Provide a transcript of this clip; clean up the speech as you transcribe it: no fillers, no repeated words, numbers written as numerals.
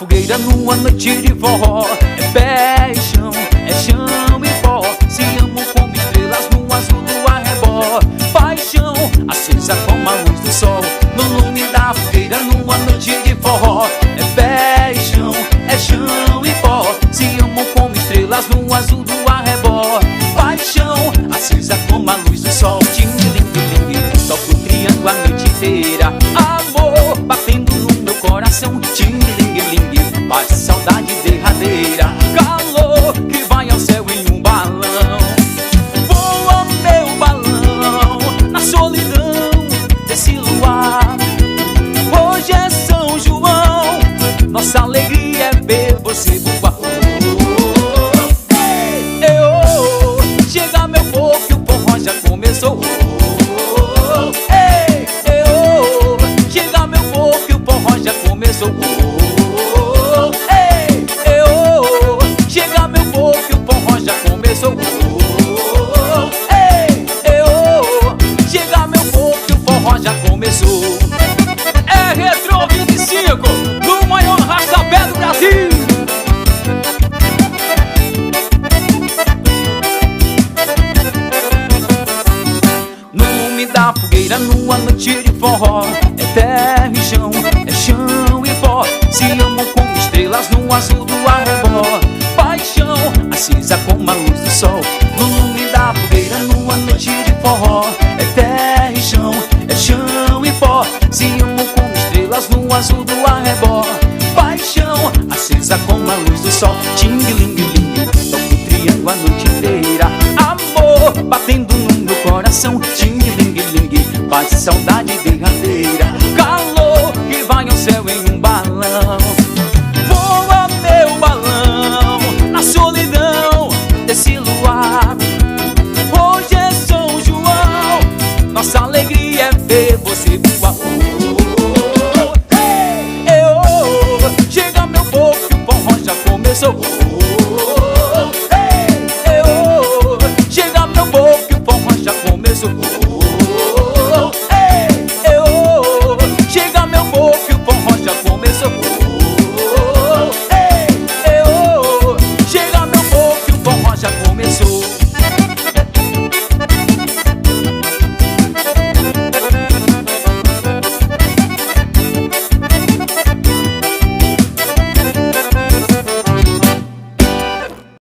fogueira numa noite de forró. É pé e chão, é chão e pó. Se amam como estrelas no azul do arrebó. Paixão acesa como a luz do sol no lume da fogueira numa noite de forró. É pé e chão, é chão e pó. Se amam como estrelas no azul do arrebó. Paixão acesa como a luz do sol. Ting-ling-ling, toco o triângulo a noite inteira. Amor batendo no meu coração. Ting-ling-ling, bate saudade derradeira. Calor que vai ao céu em um balão. Voa meu balão na solidão desse luar. Hoje é São João, nossa alegria é ver você voar. Chega meu povo que o forró já começou. Chega meu povo que o forró já começou. Chega meu povo que o forró já começou. Chega meu povo que o forró já começou. É Retro 25, no maior arrasta-pé do Brasil. No lume da fogueira numa noite de forró. É terra e chão, é chão e pó. Se amam como estrelas no azul do arrebó. Paixão acesa como a luz do sol no lume da fogueira numa noite de forró. É terra e chão, é chão e pó. Se amam como estrelas no azul do arrebó. Paixão acesa como a luz do sol. Ting-ling-ling, toco o triângulo a noite inteira. Amor batendo no meu coração. Ting-ling-ling, bate saudade derradeira. Calor que vai ao céu em um balão. Voa meu balão na solidão desse luar. Hoje é São João, nossa alegria é ver você voar. Chega meu povo que o forró já começou.